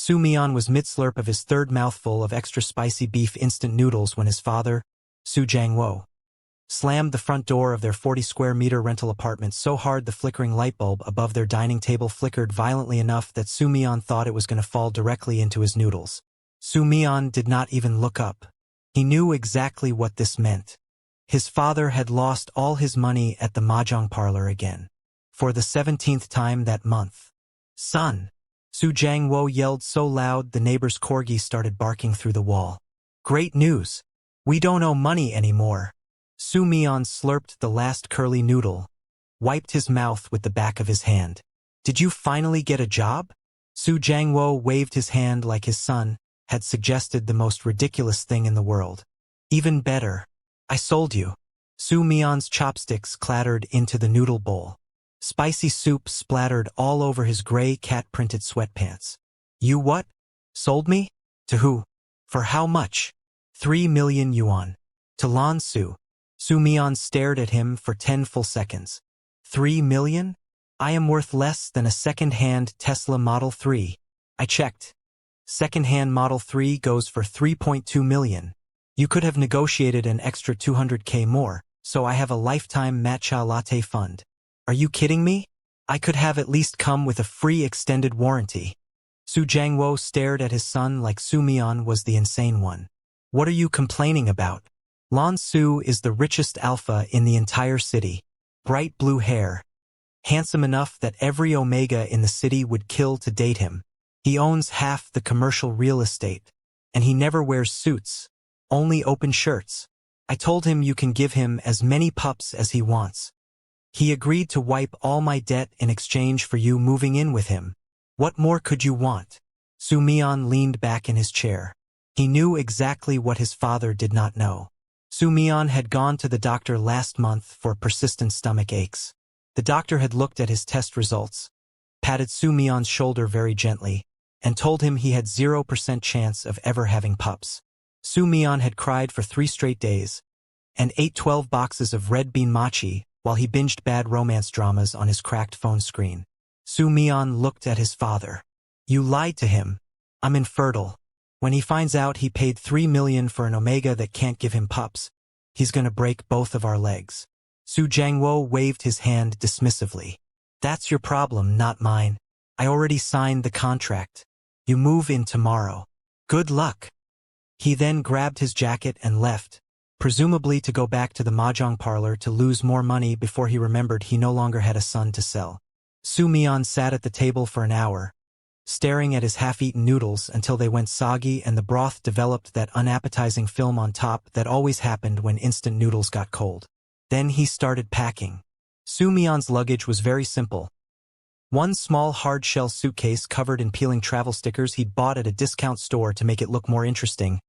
Su Mian was mid-slurp of his third mouthful of extra spicy beef instant noodles when his father, Su Jiangwo, slammed the front door of their 40-square-meter rental apartment so hard the flickering light bulb above their dining table flickered violently enough that Su Mian thought it was going to fall directly into his noodles. Su Mian did not even look up. He knew exactly what this meant. His father had lost all his money at the mahjong parlor again. For the 17th time that month. "Son!" Su Jiangwo yelled so loud the neighbor's corgi started barking through the wall. "Great news! We don't owe money anymore." Su Mian slurped the last curly noodle, wiped his mouth with the back of his hand. "Did you finally get a job?" Su Jiangwo waved his hand like his son had suggested the most ridiculous thing in the world. "Even better. I sold you." Su Mian's chopsticks clattered into the noodle bowl. Spicy soup splattered all over his gray cat-printed sweatpants. "You what? Sold me? To who? For how much?" 3 million yuan. To Lan Ce. Su Mian stared at him for 10 full seconds. 3 million? I am worth less than a second-hand Tesla Model 3. I checked. Second-hand Model 3 goes for 3.2 million. You could have negotiated an extra 200K more, so I have a lifetime matcha latte fund. Are you kidding me? I could have at least come with a free extended warranty. Su Jiangwo stared at his son like Su Mian was the insane one. What are you complaining about? Lan Ce is the richest alpha in the entire city. Bright blue hair. Handsome enough that every omega in the city would kill to date him. He owns half the commercial real estate. And he never wears suits. Only open shirts. I told him you can give him as many pups as he wants. He agreed to wipe all my debt in exchange for you moving in with him. What more could you want? Su Mian leaned back in his chair. He knew exactly what his father did not know. Su Mian had gone to the doctor last month for persistent stomach aches. The doctor had looked at his test results, patted Su Mian's shoulder very gently, and told him he had 0% chance of ever having pups. Su Mian had cried for 3 straight days, and ate 12 boxes of red bean mochi while he binged bad romance dramas on his cracked phone screen. Su Mian looked at his father. You lied to him. I'm infertile. When he finds out he paid 3 million for an omega that can't give him pups, he's gonna break both of our legs. Su Jiangwo waved his hand dismissively. That's your problem, not mine. I already signed the contract. You move in tomorrow. Good luck. He then grabbed his jacket and left, presumably to go back to the mahjong parlor to lose more money before he remembered he no longer had a son to sell. Su Mian sat at the table for an hour, staring at his half-eaten noodles until they went soggy and the broth developed that unappetizing film on top that always happened when instant noodles got cold. Then he started packing. Su Mian's luggage was very simple. One small hard-shell suitcase covered in peeling travel stickers he'd bought at a discount store to make it look more interesting,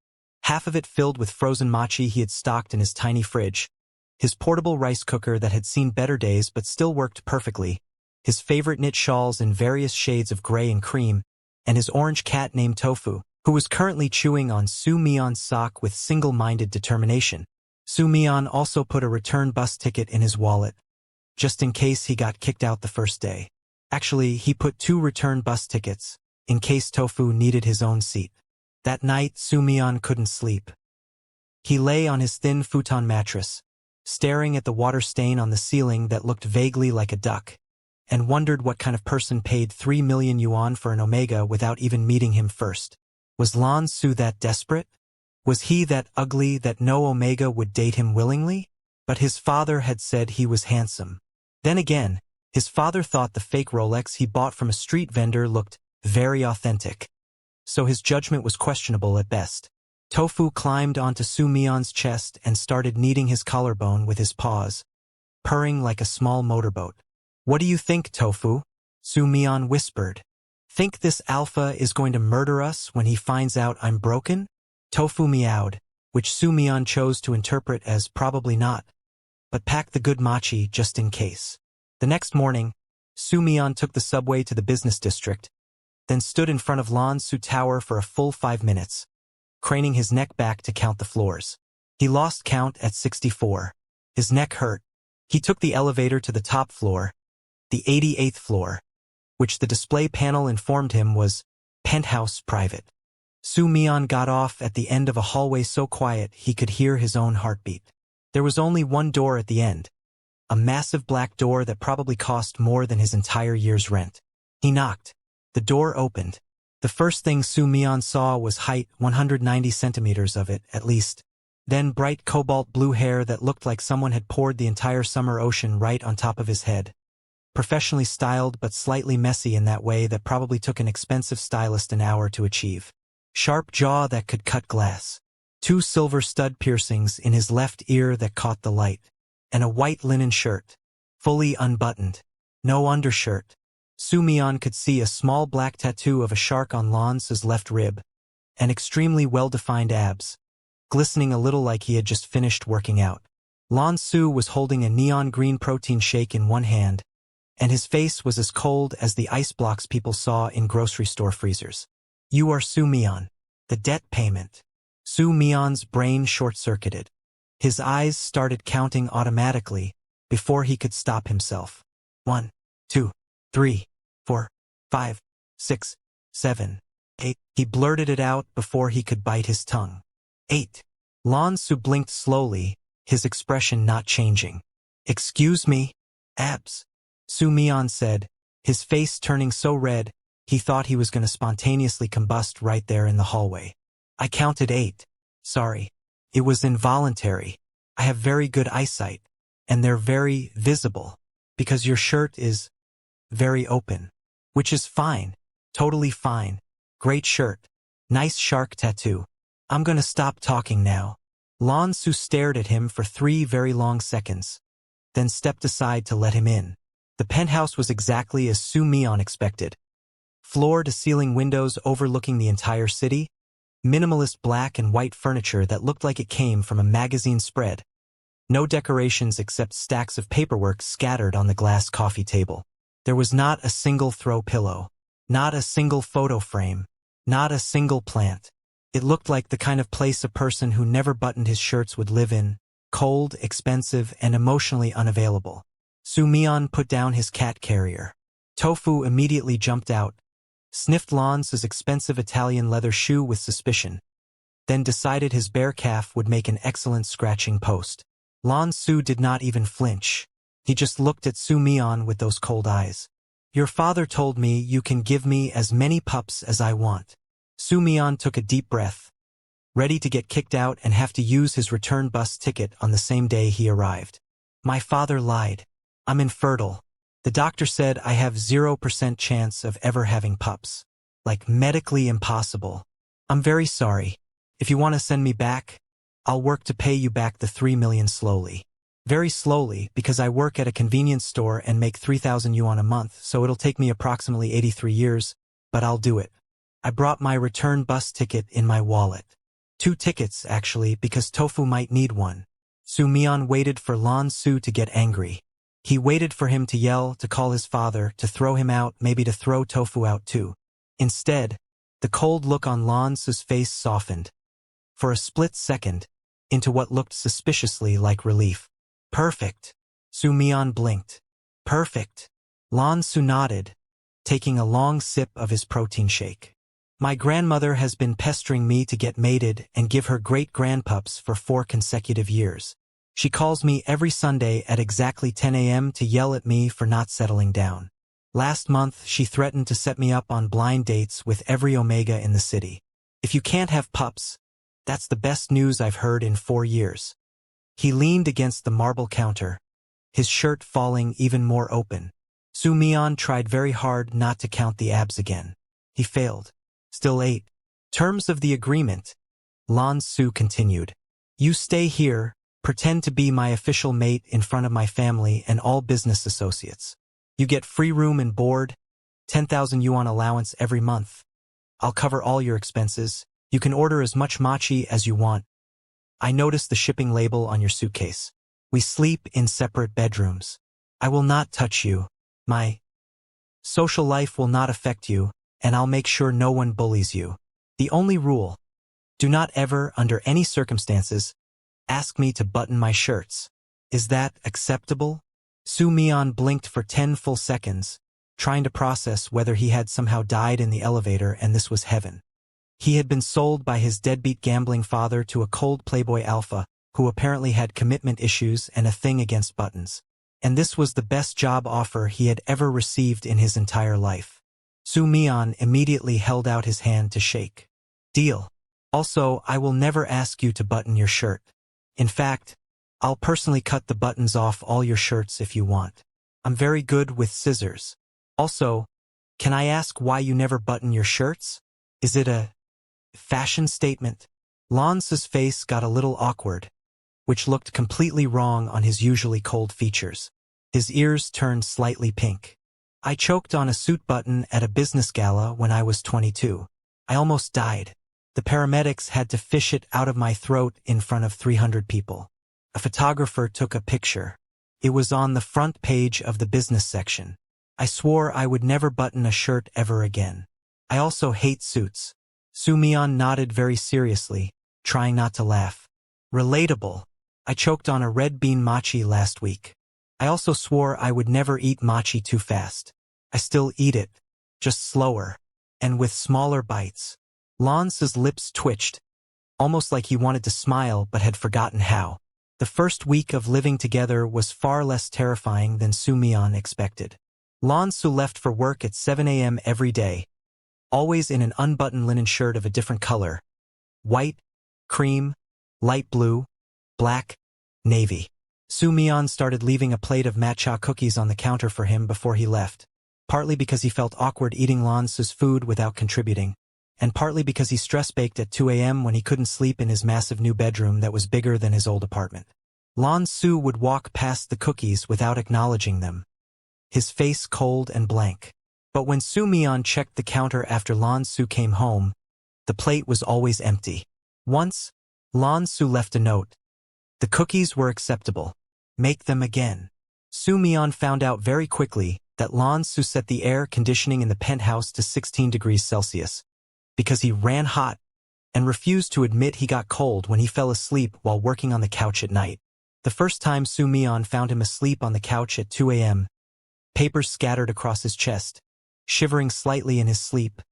half of it filled with frozen mochi he had stocked in his tiny fridge, his portable rice cooker that had seen better days but still worked perfectly, his favorite knit shawls in various shades of gray and cream, and his orange cat named Tofu, who was currently chewing on Su Mian's sock with single-minded determination. Su Mian also put a return bus ticket in his wallet, just in case he got kicked out the first day. Actually, he put 2 return bus tickets, in case Tofu needed his own seat. That night, Su Mian couldn't sleep. He lay on his thin futon mattress, staring at the water stain on the ceiling that looked vaguely like a duck, and wondered what kind of person paid 3 million yuan for an omega without even meeting him first. Was Lan Ce that desperate? Was he that ugly that no omega would date him willingly? But his father had said he was handsome. Then again, his father thought the fake Rolex he bought from a street vendor looked very authentic. So his judgment was questionable at best. Tofu climbed onto Su Mian's chest and started kneading his collarbone with his paws, purring like a small motorboat. What do you think, Tofu? Su Mian whispered. Think this alpha is going to murder us when he finds out I'm broken? Tofu meowed, which Su Mian chose to interpret as probably not, but pack the good mochi just in case. The next morning, Su Mian took the subway to the business district, then stood in front of Lan Ce Tower for a full 5 minutes, craning his neck back to count the floors. He lost count at 64. His neck hurt. He took the elevator to the top floor, the 88th floor, which the display panel informed him was Penthouse private. Su Mian got off at the end of a hallway so quiet he could hear his own heartbeat. There was only one door at the end. A massive black door that probably cost more than his entire year's rent. He knocked. The door opened. The first thing Su Mian saw was height, 190 centimeters of it, at least. Then bright cobalt blue hair that looked like someone had poured the entire summer ocean right on top of his head. Professionally styled but slightly messy in that way that probably took an expensive stylist an hour to achieve. Sharp jaw that could cut glass. 2 silver stud piercings in his left ear that caught the light. And a white linen shirt. Fully unbuttoned. No undershirt. Su Mian could see a small black tattoo of a shark on Lan Ce's left rib. And extremely well-defined abs. Glistening a little like he had just finished working out. Lan Ce was holding a neon green protein shake in one hand, and his face was as cold as the ice blocks people saw in grocery store freezers. You are Su Mian. The debt payment. Su Mian's brain short-circuited. His eyes started counting automatically before he could stop himself. 1, 2, 3, 4, 5, 6, 7, 8. He blurted it out before he could bite his tongue. 8. Lan Ce blinked slowly, his expression not changing. Excuse me? Abs. Su Mian said, his face turning so red, he thought he was going to spontaneously combust right there in the hallway. I counted 8. Sorry. It was involuntary. I have very good eyesight, and they're very visible, because your shirt is very open. Which is fine. Totally fine. Great shirt. Nice shark tattoo. I'm gonna stop talking now. Lan Ce stared at him for 3 very long seconds, then stepped aside to let him in. The penthouse was exactly as Su Mian expected. Floor-to-ceiling windows overlooking the entire city, minimalist black and white furniture that looked like it came from a magazine spread. No decorations except stacks of paperwork scattered on the glass coffee table. There was not a single throw pillow, not a single photo frame, not a single plant. It looked like the kind of place a person who never buttoned his shirts would live in, cold, expensive, and emotionally unavailable. Su Mian put down his cat carrier. Tofu immediately jumped out, sniffed Lan Ce's expensive Italian leather shoe with suspicion, then decided his bare calf would make an excellent scratching post. Lan Ce did not even flinch. He just looked at Su Mian with those cold eyes. Your father told me you can give me as many pups as I want. Su Mian took a deep breath, ready to get kicked out and have to use his return bus ticket on the same day he arrived. My father lied. I'm infertile. The doctor said I have 0% chance of ever having pups. Like medically impossible. I'm very sorry. If you want to send me back, I'll work to pay you back the 3 million slowly. Very slowly, because I work at a convenience store and make 3,000 yuan a month, so it'll take me approximately 83 years, but I'll do it. I brought my return bus ticket in my wallet. 2 tickets, actually, because Tofu might need one. Su Mian waited for Lan Ce to get angry. He waited for him to yell, to call his father, to throw him out, maybe to throw Tofu out too. Instead, the cold look on Lan Ce's face softened, for a split second, into what looked suspiciously like relief. Perfect. Su Mian blinked. Perfect. Lan Ce nodded, taking a long sip of his protein shake. My grandmother has been pestering me to get mated and give her great-grandpups for 4 consecutive years. She calls me every Sunday at exactly 10 a.m. to yell at me for not settling down. Last month, she threatened to set me up on blind dates with every omega in the city. If you can't have pups, that's the best news I've heard in 4 years. He leaned against the marble counter, his shirt falling even more open. Su Mian tried very hard not to count the abs again. He failed. Still 8. Terms of the agreement. Lan Ce continued. You stay here, pretend to be my official mate in front of my family and all business associates. You get free room and board, 10,000 yuan allowance every month. I'll cover all your expenses. You can order as much mochi as you want. I noticed the shipping label on your suitcase. We sleep in separate bedrooms. I will not touch you. My social life will not affect you, and I'll make sure no one bullies you. The only rule: do not ever, under any circumstances, ask me to button my shirts. Is that acceptable? Su Mian blinked for 10 full seconds, trying to process whether he had somehow died in the elevator and this was heaven. He had been sold by his deadbeat gambling father to a cold playboy alpha who apparently had commitment issues and a thing against buttons. And this was the best job offer he had ever received in his entire life. Su Mian immediately held out his hand to shake. Deal. Also, I will never ask you to button your shirt. In fact, I'll personally cut the buttons off all your shirts if you want. I'm very good with scissors. Also, can I ask why you never button your shirts? Is it a fashion statement? Lan Ce's face got a little awkward, which looked completely wrong on his usually cold features. His ears turned slightly pink. I choked on a suit button at a business gala when I was 22. I almost died. The paramedics had to fish it out of my throat in front of 300 people. A photographer took a picture. It was on the front page of the business section. I swore I would never button a shirt ever again. I also hate suits. Su Mian nodded very seriously, trying not to laugh. Relatable. I choked on a red bean mochi last week. I also swore I would never eat mochi too fast. I still eat it, just slower, and with smaller bites. Lan Ce's lips twitched, almost like he wanted to smile but had forgotten how. The first week of living together was far less terrifying than Su Mian expected. Lan Ce left for work at 7 a.m. every day, always in an unbuttoned linen shirt of a different color: white, cream, light blue, black, navy. Su Mian started leaving a plate of matcha cookies on the counter for him before he left, partly because he felt awkward eating Lan Ce's food without contributing, and partly because he stress-baked at 2 a.m. when he couldn't sleep in his massive new bedroom that was bigger than his old apartment. Lan Ce would walk past the cookies without acknowledging them, his face cold and blank. But when Su Mian checked the counter after Lan Ce came home, the plate was always empty. Once, Lan Ce left a note. The cookies were acceptable. Make them again. Su Mian found out very quickly that Lan Ce set the air conditioning in the penthouse to 16 degrees Celsius, because he ran hot and refused to admit he got cold when he fell asleep while working on the couch at night. The first time Su Mian found him asleep on the couch at 2 a.m., papers scattered across his chest, shivering slightly in his sleep,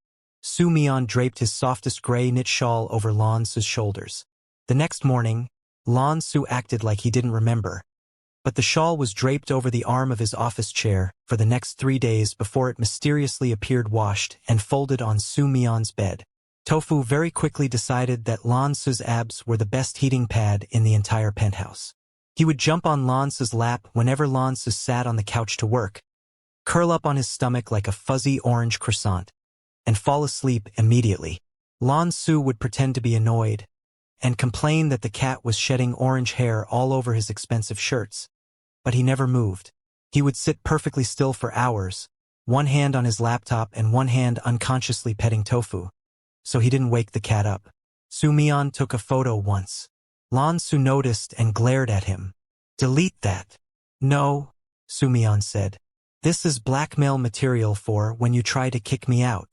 Su Mian draped his softest gray knit shawl over Lan Ce's shoulders. The next morning, Lan Ce acted like he didn't remember, but the shawl was draped over the arm of his office chair for the next 3 days before it mysteriously appeared washed and folded on Su Mian's bed. Tofu very quickly decided that Lan Ce's abs were the best heating pad in the entire penthouse. He would jump on Lan Ce's lap whenever Lan Ce sat on the couch to work, curl up on his stomach like a fuzzy orange croissant, and fall asleep immediately. Lan Ce would pretend to be annoyed and complain that the cat was shedding orange hair all over his expensive shirts, but he never moved. He would sit perfectly still for hours, one hand on his laptop and one hand unconsciously petting Tofu, so he didn't wake the cat up. Su Mian took a photo once. Lan Ce noticed and glared at him. Delete that. No, Su Mian said. This is blackmail material for when you try to kick me out.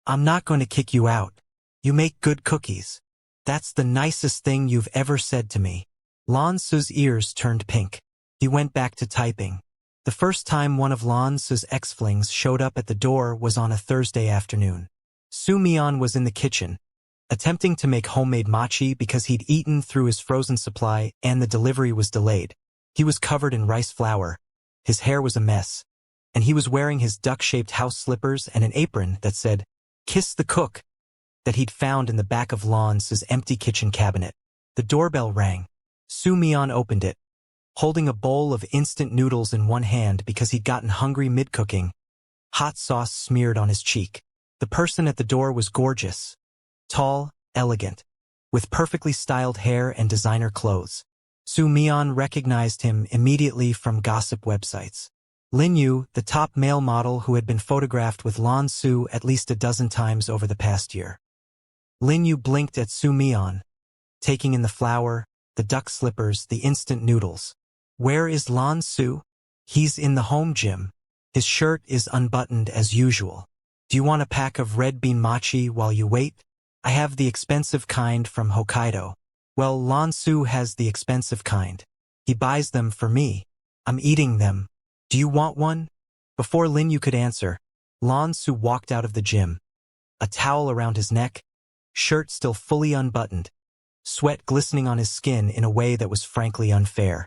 I'm not going to kick you out. You make good cookies. That's the nicest thing you've ever said to me. Lan Ce's ears turned pink. He went back to typing. The first time one of Lan Ce's ex-flings showed up at the door was on a Thursday afternoon. Su Mian was in the kitchen, attempting to make homemade mochi because he'd eaten through his frozen supply and the delivery was delayed. He was covered in rice flour. His hair was a mess, and he was wearing his duck-shaped house slippers and an apron that said, "Kiss the cook," that he'd found in the back of Lan Ce's empty kitchen cabinet. The doorbell rang. Su Mian opened it, holding a bowl of instant noodles in one hand because he'd gotten hungry mid-cooking, hot sauce smeared on his cheek. The person at the door was gorgeous, tall, elegant, with perfectly styled hair and designer clothes. Su Mian recognized him immediately from gossip websites. Lin Yu, the top male model who had been photographed with Lan Ce at least a dozen times over the past year. Lin Yu blinked at Su Mian, taking in the flour, the duck slippers, the instant noodles. Where is Lan Ce? He's in the home gym. His shirt is unbuttoned as usual. Do you want a pack of red bean mochi while you wait? I have the expensive kind from Hokkaido. Well, Lan Ce has the expensive kind. He buys them for me. I'm eating them. Do you want one? Before Lin Yu could answer, Lan Ce walked out of the gym. A towel around his neck, shirt still fully unbuttoned, sweat glistening on his skin in a way that was frankly unfair.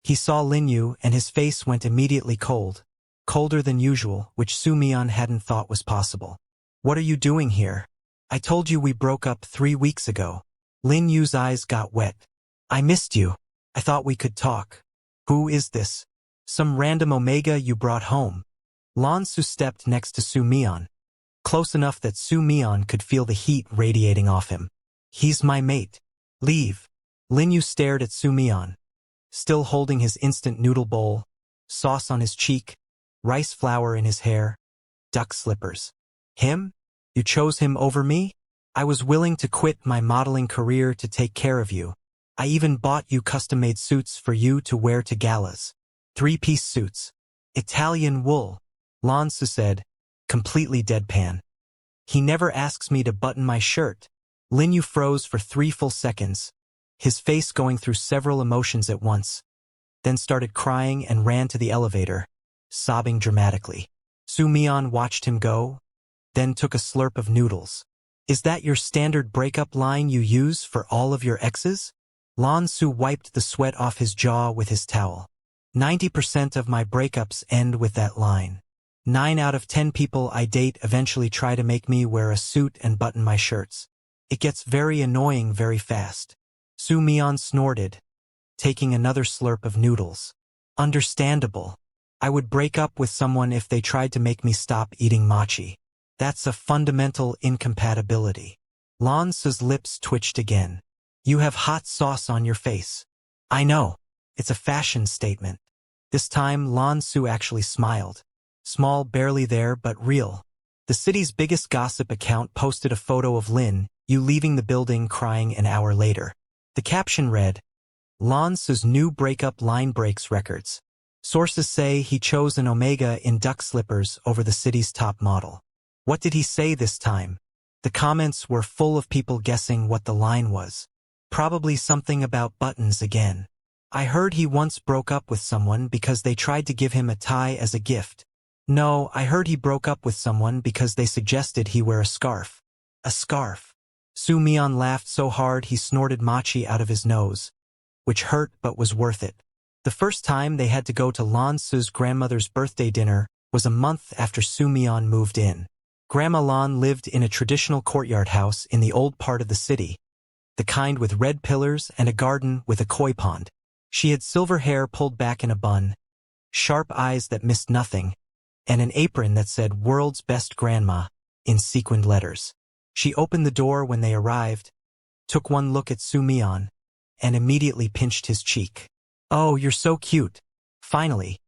He saw Lin Yu and his face went immediately cold, colder than usual, which Su Mian hadn't thought was possible. "What are you doing here? I told you we broke up 3 weeks ago." Lin Yu's eyes got wet. "I missed you. I thought we could talk." "Who is this? Some random Omega you brought home?" Lan Ce stepped next to Su Mian, close enough that Su Mian could feel the heat radiating off him. "He's my mate. Leave." Lin Yu stared at Su Mian, still holding his instant noodle bowl, sauce on his cheek, rice flour in his hair, duck slippers. "Him? You chose him over me? I was willing to quit my modeling career to take care of you. I even bought you custom-made suits for you to wear to galas. 3-piece suits. Italian wool," Lan Ce said, completely deadpan. "He never asks me to button my shirt." Lin Yu froze for 3 full seconds, his face going through several emotions at once, then started crying and ran to the elevator, sobbing dramatically. Su Mian watched him go, then took a slurp of noodles. "Is that your standard breakup line you use for all of your exes?" Lan Ce wiped the sweat off his jaw with his towel. 90% of my breakups end with that line. 9 out of 10 people I date eventually try to make me wear a suit and button my shirts. It gets very annoying very fast." Su Mian snorted, taking another slurp of noodles. "Understandable. I would break up with someone if they tried to make me stop eating mochi. That's a fundamental incompatibility." Lan Ce's lips twitched again. "You have hot sauce on your face." "I know. It's a fashion statement." This time Lan Ce actually smiled. Small, barely there, but real. The city's biggest gossip account posted a photo of Lin Yu leaving the building crying an hour later. The caption read, "Lan Ce's new breakup line breaks records. Sources say he chose an Omega in duck slippers over the city's top model." What did he say this time? The comments were full of people guessing what the line was. Probably something about buttons again. "I heard he once broke up with someone because they tried to give him a tie as a gift." "No, I heard he broke up with someone because they suggested he wear a scarf." "A scarf?" Su Mian laughed so hard he snorted mochi out of his nose, which hurt but was worth it. The first time they had to go to Lan Ce's grandmother's birthday dinner was a month after Su Mian moved in. Grandma Lan lived in a traditional courtyard house in the old part of the city, the kind with red pillars and a garden with a koi pond. She had silver hair pulled back in a bun, sharp eyes that missed nothing, and an apron that said "World's Best Grandma" in sequined letters. She opened the door when they arrived, took one look at Su Mian, and immediately pinched his cheek. "Oh, you're so cute." Finally,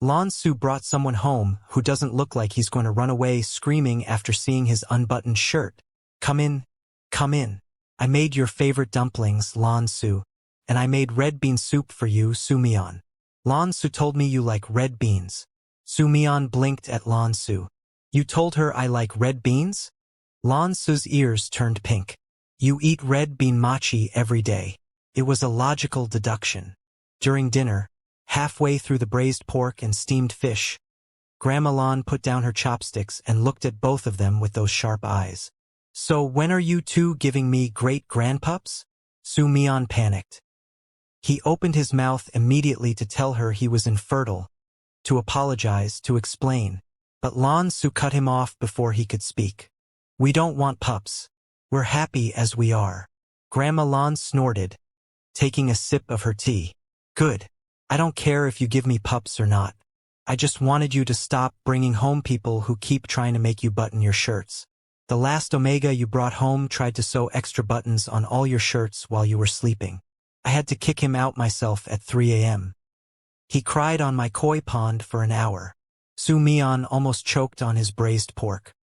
Lan Ce brought someone home who doesn't look like he's going to run away screaming after seeing his unbuttoned shirt. "Come in, come in. I made your favorite dumplings, Lan Ce, and I made red bean soup for you, Su Mian." "Lan Ce told me you like red beans." Su Mian blinked at Lan Ce. "You told her I like red beans?" Lan Ce's ears turned pink. "You eat red bean mochi every day." It was a logical deduction. During dinner, halfway through the braised pork and steamed fish, Grandma Lan put down her chopsticks and looked at both of them with those sharp eyes. "So when are you two giving me great-grandpups?" Su Mian panicked. He opened his mouth immediately to tell her he was infertile, to apologize, to explain, but Lan Ce cut him off before he could speak. "We don't want pups. We're happy as we are." Grandma Lan snorted, taking a sip of her tea. "Good. I don't care if you give me pups or not. I just wanted you to stop bringing home people who keep trying to make you button your shirts. The last Omega you brought home tried to sew extra buttons on all your shirts while you were sleeping. I had to kick him out myself at 3 a.m. He cried on my koi pond for an hour." Su Mian almost choked on his braised pork.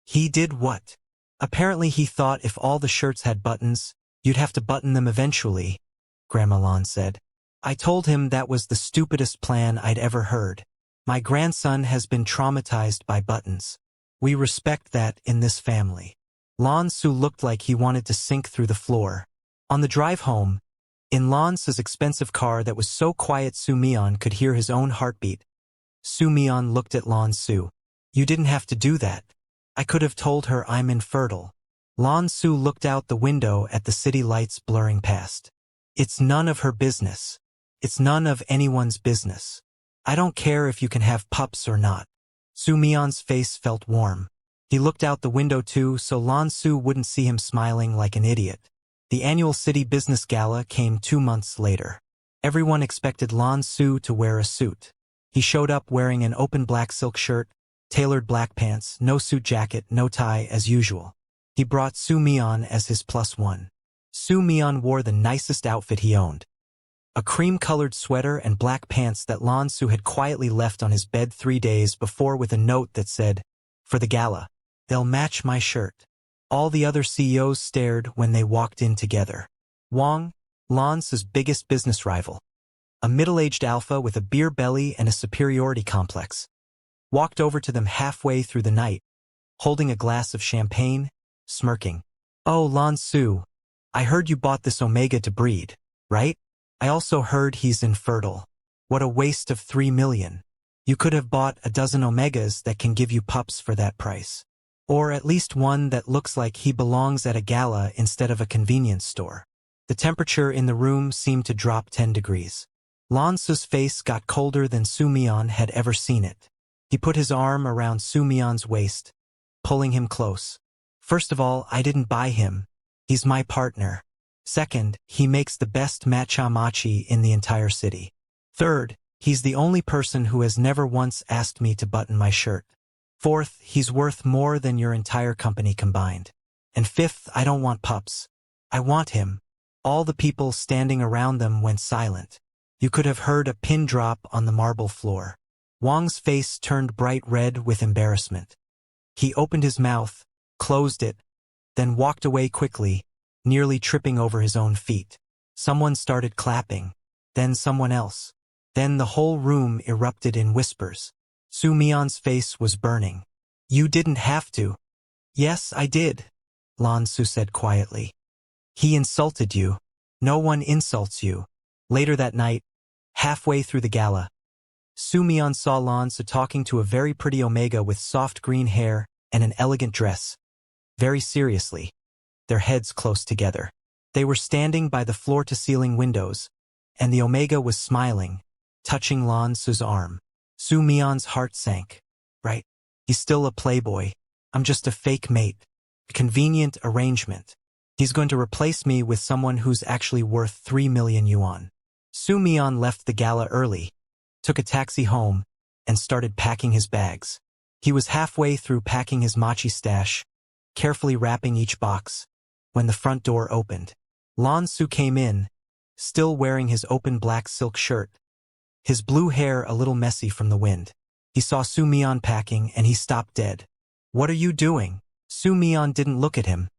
"He did what?" "Apparently he thought if all the shirts had buttons, you'd have to button them eventually," Grandma Lan said. "I told him that was the stupidest plan I'd ever heard. My grandson has been traumatized by buttons. We respect that in this family." Lan Ce looked like he wanted to sink through the floor. On the drive home, in Lan Ce's expensive car that was so quiet Su Mian could hear his own heartbeat, Su Mian looked at Lan Ce. You didn't have to do that. I could have told her I'm infertile. Lan Ce looked out the window at the city lights blurring past. It's none of her business. It's none of anyone's business. I don't care if you can have pups or not. Su Mian's face felt warm. He looked out the window too, so Lan Ce wouldn't see him smiling like an idiot. The annual city business gala came 2 months later. Everyone expected Lan Ce to wear a suit. He showed up wearing an open black silk shirt, tailored black pants, no suit jacket, no tie as usual. He brought Su Mian as his +1. Su Mian wore the nicest outfit he owned. A cream-colored sweater and black pants that Lan Ce had quietly left on his bed 3 days before with a note that said, "For the gala, they'll match my shirt." All the other CEOs stared when they walked in together. Wang, Lan Ce's biggest business rival, a middle-aged alpha with a beer belly and a superiority complex, walked over to them halfway through the night, holding a glass of champagne, smirking. "Oh, Lan Ce, I heard you bought this Omega to breed, right? I also heard he's infertile. What a waste of 3 million. You could have bought a dozen Omegas that can give you pups for that price. Or at least one that looks like he belongs at a gala instead of a convenience store." The temperature in the room seemed to drop 10 degrees. Lan Ce's face got colder than Su Mian had ever seen it. He put his arm around Su Mian's waist, pulling him close. "First of all, I didn't buy him. He's my partner. Second, he makes the best matcha mochi in the entire city. Third, he's the only person who has never once asked me to button my shirt. Fourth, he's worth more than your entire company combined. And fifth, I don't want pups. I want him." All the people standing around them went silent. You could have heard a pin drop on the marble floor. Wang's face turned bright red with embarrassment. He opened his mouth, closed it, then walked away quickly, nearly tripping over his own feet. Someone started clapping, then someone else. Then the whole room erupted in whispers. Su Mian's face was burning. "You didn't have to." "Yes, I did," Lan Ce said quietly. "He insulted you. No one insults you." Later that night, halfway through the gala, Su Mian saw Lan Ce talking to a very pretty Omega with soft green hair and an elegant dress. Very seriously, their heads close together. They were standing by the floor-to-ceiling windows, and the Omega was smiling, touching Lan Ce's arm. Su Mian's heart sank. Right? He's still a playboy. I'm just a fake mate. A convenient arrangement. He's going to replace me with someone who's actually worth 3 million yuan. Su Mian left the gala early, took a taxi home, and started packing his bags. He was halfway through packing his mochi stash, carefully wrapping each box, when the front door opened. Lan Ce came in, still wearing his open black silk shirt, his blue hair a little messy from the wind. He saw Su Mian packing and he stopped dead. "What are you doing?" Su Mian didn't look at him,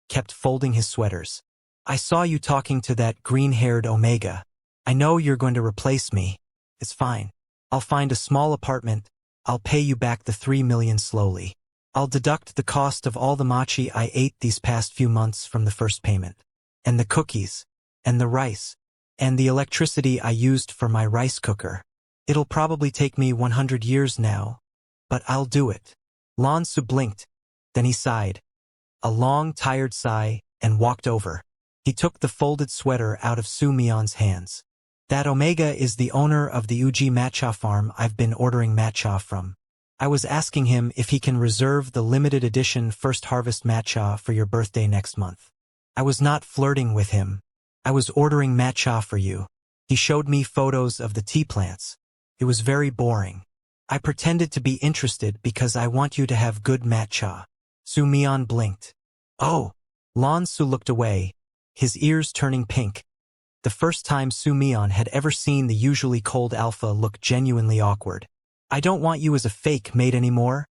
kept folding his sweaters. "I saw you talking to that green-haired Omega. I know you're going to replace me. It's fine. I'll find a small apartment. I'll pay you back the 3 million slowly. I'll deduct the cost of all the mochi I ate these past few months from the first payment. And the cookies. And the rice. And the electricity I used for my rice cooker. It'll probably take me 100 years now, but I'll do it." Lan Ce blinked. Then he sighed. A long, tired sigh, and walked over. He took the folded sweater out of Su Mian's hands. "That Omega is the owner of the Uji matcha farm I've been ordering matcha from. I was asking him if he can reserve the limited edition first harvest matcha for your birthday next month. I was not flirting with him. I was ordering matcha for you. He showed me photos of the tea plants. It was very boring. I pretended to be interested because I want you to have good matcha." Su Mian blinked. "Oh." Lan Ce looked away, his ears turning pink. The first time Su Mian had ever seen the usually cold alpha look genuinely awkward. "I don't want you as a fake mate anymore,"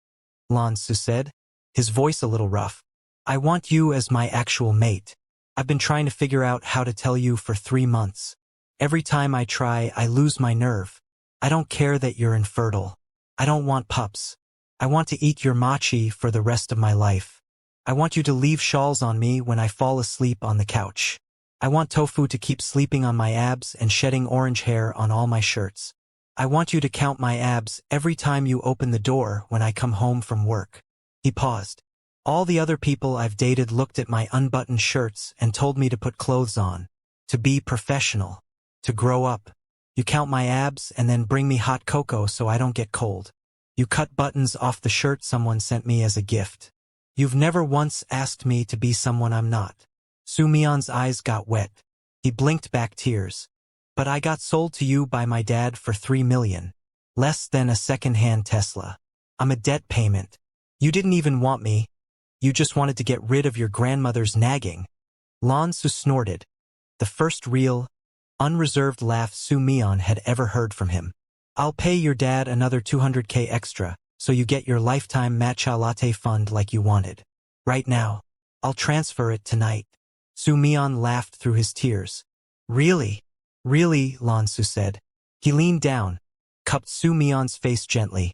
Lan Ce said, his voice a little rough. "I want you as my actual mate. I've been trying to figure out how to tell you for 3 months. Every time I try, I lose my nerve. I don't care that you're infertile. I don't want pups. I want to eat your mochi for the rest of my life. I want you to leave shawls on me when I fall asleep on the couch. I want tofu to keep sleeping on my abs and shedding orange hair on all my shirts. I want you to count my abs every time you open the door when I come home from work. He paused. All the other people I've dated looked at my unbuttoned shirts and told me to put clothes on, to be professional, to grow up. You count my abs and then bring me hot cocoa so I don't get cold. You cut buttons off the shirt someone sent me as a gift. You've never once asked me to be someone I'm not. Su Mian's eyes got wet. He blinked back tears. But I got sold to you by my dad for 3 million. Less than a second-hand Tesla. I'm a debt payment. You didn't even want me. You just wanted to get rid of your grandmother's nagging. Lan Ce snorted. The first real, unreserved laugh Su Mian had ever heard from him. I'll pay your dad another 200K extra, so you get your lifetime matcha latte fund like you wanted. Right now. I'll transfer it tonight. Su Mian laughed through his tears. Really? Really, Lan Ce said. He leaned down, cupped Su Mian's face gently,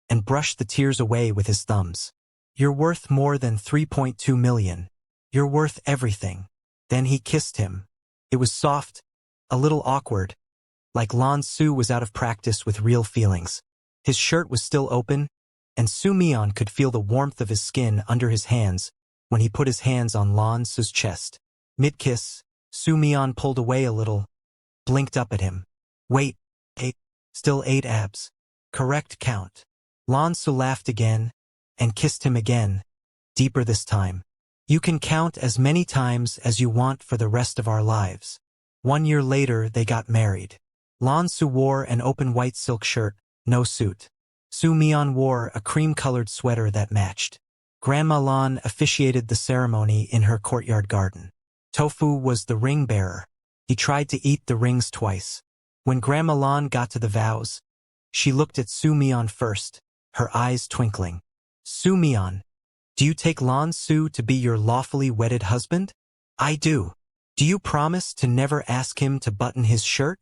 and brushed the tears away with his thumbs. You're worth more than 3.2 million. You're worth everything. Then he kissed him. It was soft, a little awkward, like Lan Ce was out of practice with real feelings. His shirt was still open, and Su Mian could feel the warmth of his skin under his hands when he put his hands on Lan Ce's chest. Mid-kiss, Su Mian pulled away a little, blinked up at him. Wait, 8. Still 8 abs. Correct count. Lan Ce laughed again, and kissed him again, deeper this time. You can count as many times as you want for the rest of our lives. 1 year later, they got married. Lan Ce wore an open white silk shirt, no suit. Su Mian wore a cream-colored sweater that matched. Grandma Lan officiated the ceremony in her courtyard garden. Tofu was the ring bearer. He tried to eat the rings twice. When Grandma Lan got to the vows, she looked at Su Mian first, her eyes twinkling. Su Mian, do you take Lan Ce to be your lawfully wedded husband? I do. Do you promise to never ask him to button his shirt?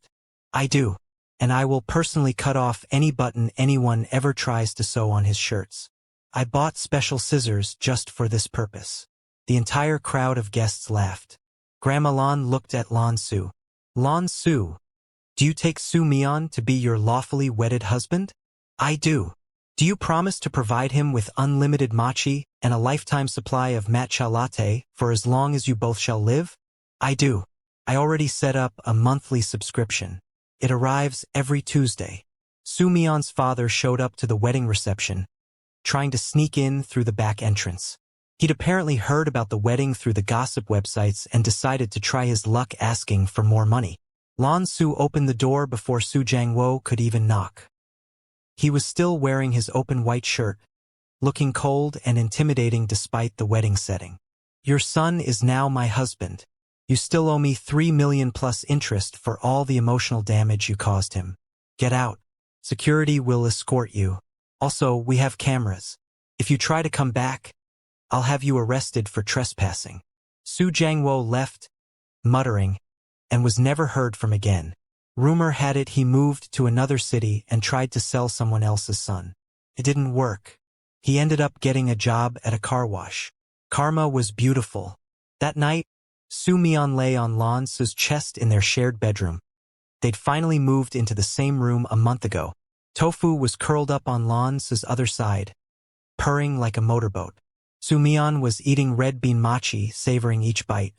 I do. And I will personally cut off any button anyone ever tries to sew on his shirts. I bought special scissors just for this purpose. The entire crowd of guests laughed. Grandma Lan looked at Lan Ce. Lan Ce, do you take Su Mian to be your lawfully wedded husband? I do. Do you promise to provide him with unlimited mochi and a lifetime supply of matcha latte for as long as you both shall live? I do. I already set up a monthly subscription. It arrives every Tuesday. Su Mian's father showed up to the wedding reception, trying to sneak in through the back entrance. He'd apparently heard about the wedding through the gossip websites and decided to try his luck asking for more money. Lan Ce opened the door before Su Jiangwo could even knock. He was still wearing his open white shirt, looking cold and intimidating despite the wedding setting. Your son is now my husband. You still owe me 3 million plus interest for all the emotional damage you caused him. Get out. Security will escort you. Also, we have cameras. If you try to come back, I'll have you arrested for trespassing. Su Jiangwo left, muttering, and was never heard from again. Rumor had it he moved to another city and tried to sell someone else's son. It didn't work. He ended up getting a job at a car wash. Karma was beautiful. That night, Su Mian lay on Lan Ce's chest in their shared bedroom. They'd finally moved into the same room a month ago. Tofu was curled up on Lan Ce's other side, purring like a motorboat. Su Mian was eating red bean mochi, savoring each bite.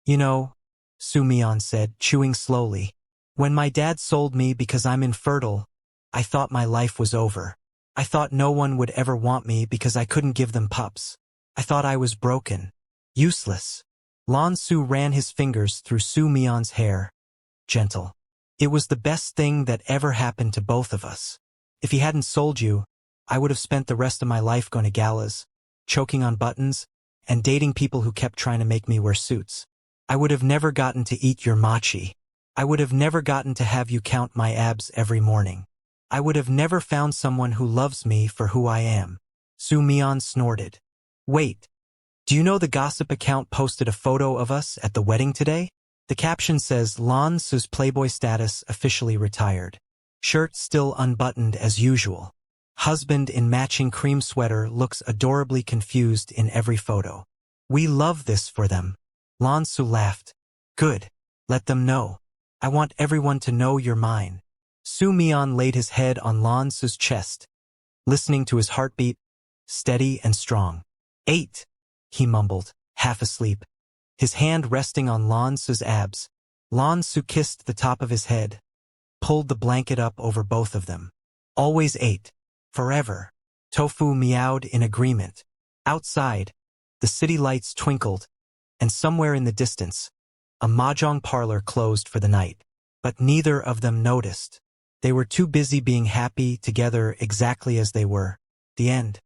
You know, Su Mian said, chewing slowly, when my dad sold me because I'm infertile, I thought my life was over. I thought no one would ever want me because I couldn't give them pups. I thought I was broken, useless. Lan Ce ran his fingers through Su Mian's hair, gentle. It was the best thing that ever happened to both of us. If he hadn't sold you, I would have spent the rest of my life going to galas, choking on buttons, and dating people who kept trying to make me wear suits. I would have never gotten to eat your mochi. I would have never gotten to have you count my abs every morning. I would have never found someone who loves me for who I am. Su Mian snorted. Wait, do you know the gossip account posted a photo of us at the wedding today? The caption says Lan Ce's Playboy status officially retired. Shirt still unbuttoned as usual. Husband in matching cream sweater looks adorably confused in every photo. We love this for them. Lan Ce laughed. Good. Let them know. I want everyone to know you're mine. Su Mian laid his head on Lan Ce's chest, listening to his heartbeat, steady and strong. 8, he mumbled, half asleep, his hand resting on Lan Ce's abs. Lan Ce kissed the top of his head, pulled the blanket up over both of them. Always 8. Forever. Tofu meowed in agreement. Outside, the city lights twinkled, and somewhere in the distance, a mahjong parlor closed for the night. But neither of them noticed. They were too busy being happy together exactly as they were. The end.